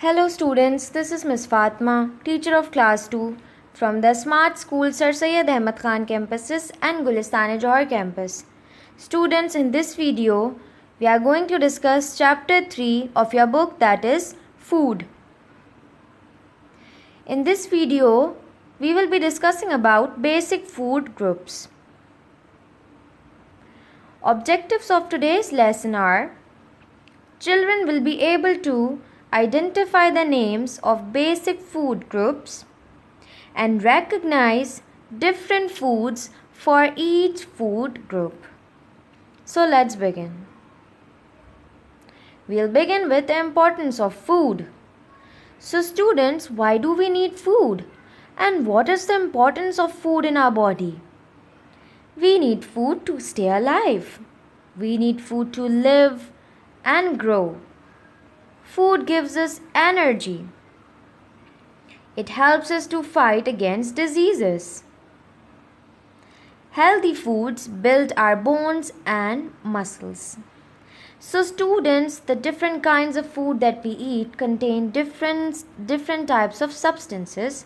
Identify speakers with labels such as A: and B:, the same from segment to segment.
A: Hello students, this is Miss Fatma, teacher of class 2 from the Smart School Sir Syed Ahmed Khan campuses and Gulistan-e-Johar campus. Students, in this video, we are going to discuss chapter 3 of your book, that is Food. In this video, we will be discussing about basic food groups. Objectives of today's lesson are: children will be able to identify the names of basic food groups and recognize different foods for each food group. So let's begin. We'll begin with the importance of food. So students, why do we need food? And what is the importance of food in our body? We need food to stay alive. We need food to live and grow. Food gives us energy. It helps us to fight against diseases. Healthy foods build our bones and muscles. So students, the different kinds of food that we eat contain different types of substances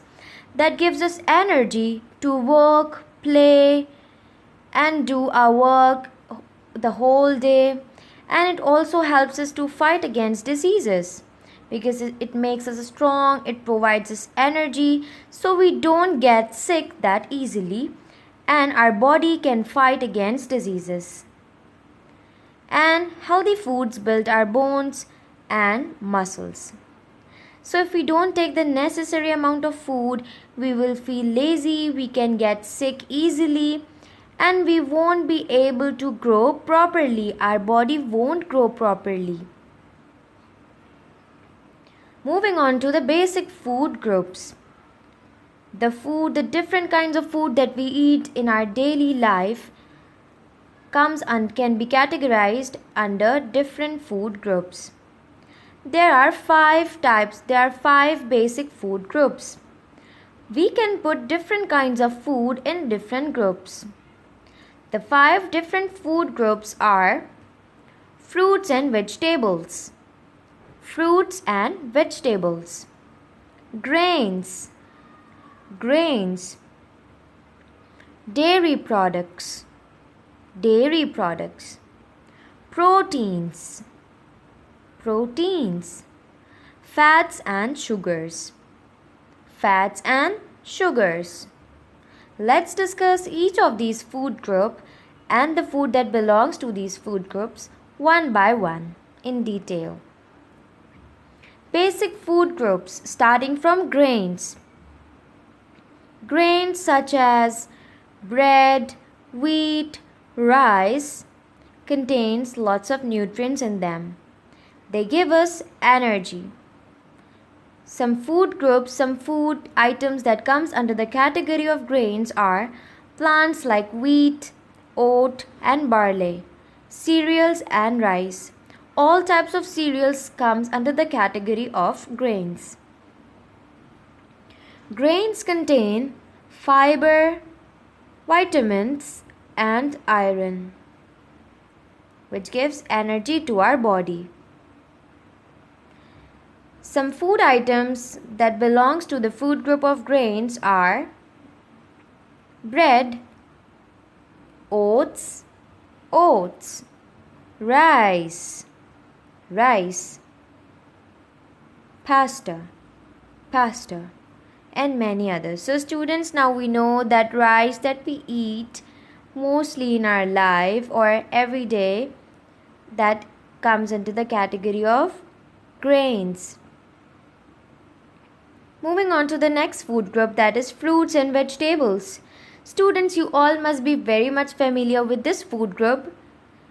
A: that gives us energy to work, play, and do our work the whole day. And it also helps us to fight against diseases because it makes us strong, it provides us energy so we don't get sick that easily and our body can fight against diseases. And healthy foods build our bones and muscles. So if we don't take the necessary amount of food, we will feel lazy, we can get sick easily, and we won't be able to grow properly. Our body won't grow properly. Moving on to the basic food groups. The different kinds of food that we eat in our daily life comes and can be categorized under different food groups. There are 5 basic food groups. We can put different kinds of food in different groups. The 5 different food groups are fruits and vegetables, grains, dairy products, proteins, fats and sugars. Let's discuss each of these food groups and the food that belongs to these food groups one by one in detail. Basic food groups starting from grains. Grains such as bread, wheat, rice contains lots of nutrients in them. They give us energy. Some food items that comes under the category of grains are plants like wheat, oat and barley, cereals and rice. All types of cereals comes under the category of grains. Grains contain fiber, vitamins and iron, which gives energy to our body. Some food items that belongs to the food group of grains are bread, oats, rice, pasta, and many others. So students, now we know that rice that we eat mostly in our life or every day, that comes into the category of grains. Moving on to the next food group, that is fruits and vegetables. Students, you all must be very much familiar with this food group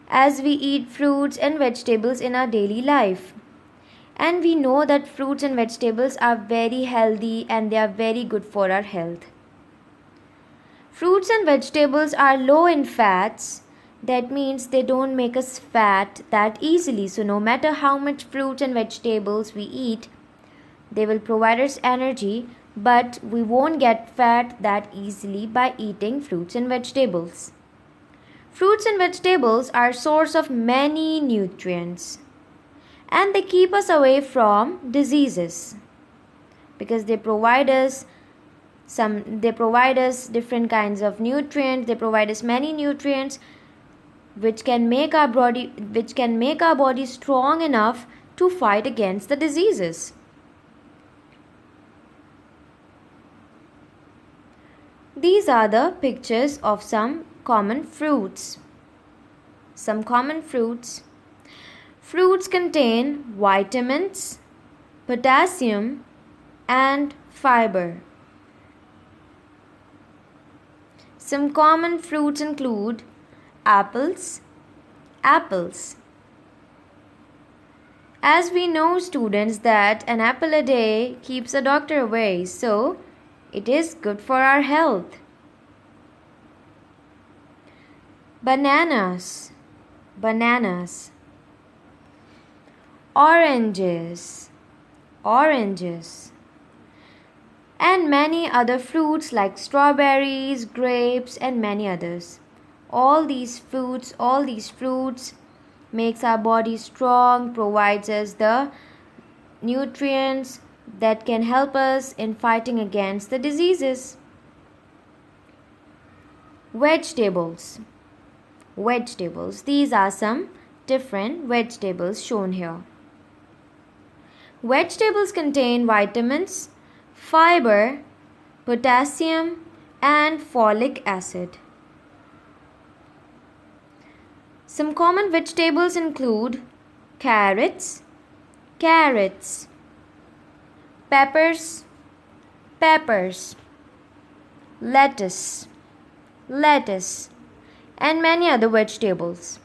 A: as we eat fruits and vegetables in our daily life. And we know that fruits and vegetables are very healthy and they are very good for our health. Fruits and vegetables are low in fats. That means they don't make us fat that easily. So no matter how much fruits and vegetables we eat, they will provide us energy, but we won't get fat that easily by eating fruits and vegetables. Fruits and vegetables are a source of many nutrients. and they keep us away from diseases because they provide us different kinds of nutrients. They provide us many nutrients which can make our body strong enough to fight against the diseases. These are the pictures of some common fruits. Fruits contain vitamins, potassium, and fiber. Some common fruits include apples. As we know, students, that an apple a day keeps a doctor away, so it is good for our health. Bananas. Oranges. And many other fruits like strawberries, grapes, and many others. All these fruits makes our body strong, provides us the nutrients that can help us in fighting against the diseases. Vegetables. These are some different vegetables shown here. Vegetables contain vitamins, fiber, potassium, and folic acid. Some common vegetables include carrots, peppers, lettuce, and many other vegetables.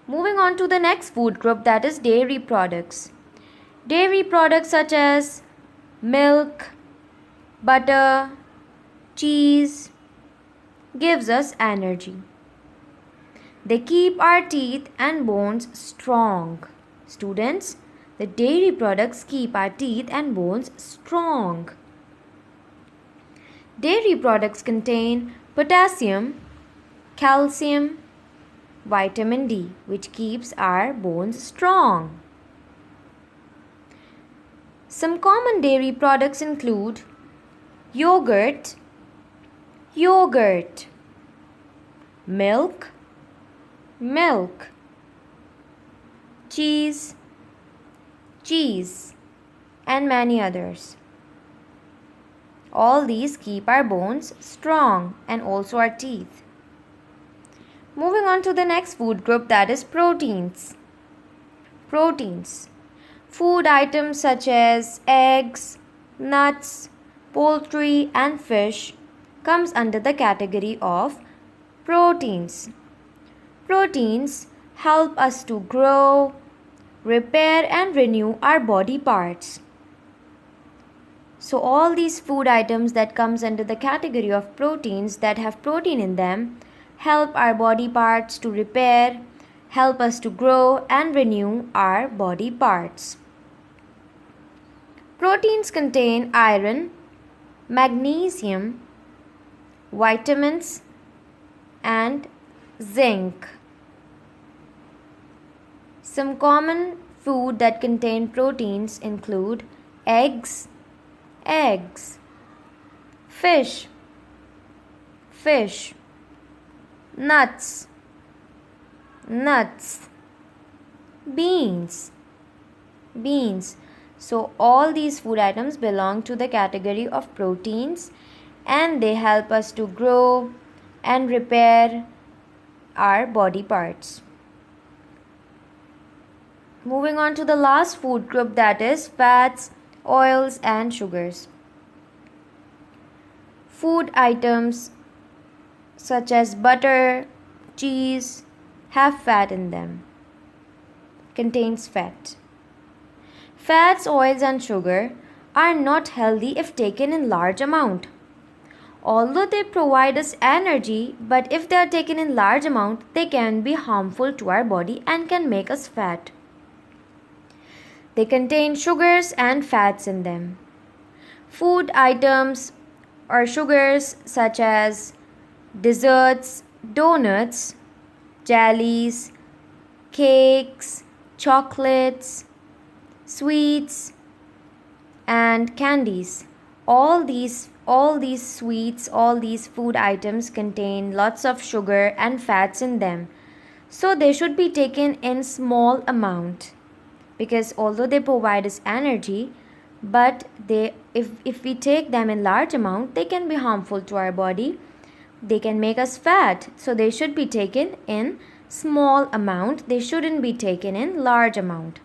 A: Moving on to the next food group, that is dairy products. Dairy products such as milk, butter, cheese gives us energy. They keep our teeth and bones strong. Students, the dairy products keep our teeth and bones strong. Dairy products contain potassium, calcium, vitamin D, which keeps our bones strong. Some common dairy products include yogurt, milk, cheese, and many others. All these keep our bones strong and also our teeth. Moving on to the next food group, that is proteins. Food items such as eggs, nuts, poultry, and fish comes under the category of proteins. Proteins help us to grow, repair, and renew our body parts. So all these food items that comes under the category of proteins that have protein in them help our body parts to repair, help us to grow and renew our body parts. Proteins contain iron, magnesium, vitamins, and zinc. Some common food that contain proteins include eggs, fish, nuts, beans. So all these food items belong to the category of proteins, and they help us to grow and repair our body parts. Moving on to the last food group, that is fats, oils, and sugars. Food items such as butter, cheese have fat in them, contains fat. Fats, oils, and sugar are not healthy if taken in large amount. Although they provide us energy, but if they are taken in large amount, they can be harmful to our body and can make us fat. They contain sugars and fats in them. Food items or sugars such as desserts, donuts, jellies, cakes, chocolates, sweets, and candies. All these sweets, all these food items contain lots of sugar and fats in them. So they should be taken in small amount, because although they provide us energy, but if we take them in large amount, they can be harmful to our body. They can make us fat. So they should be taken in small amount. They shouldn't be taken in large amount.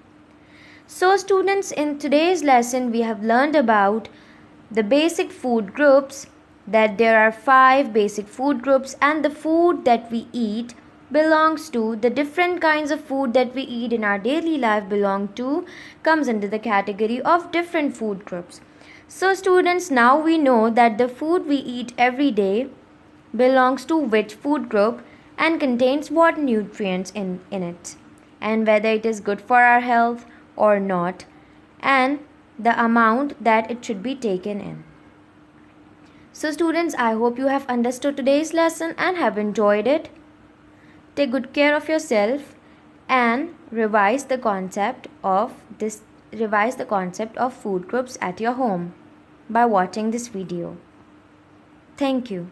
A: So students, in today's lesson we have learned about the basic food groups, that there are 5 basic food groups, and the food that we eat belongs to the different kinds of food that we eat in our daily life comes under the category of different food groups. So students, now we know that the food we eat every day belongs to which food group and contains what nutrients in it, and whether it is good for our health or not, and the amount that it should be taken in. So students, I hope you have understood today's lesson and have enjoyed it. Take good care of yourself and revise the concept of food groups at your home by watching this video. Thank you.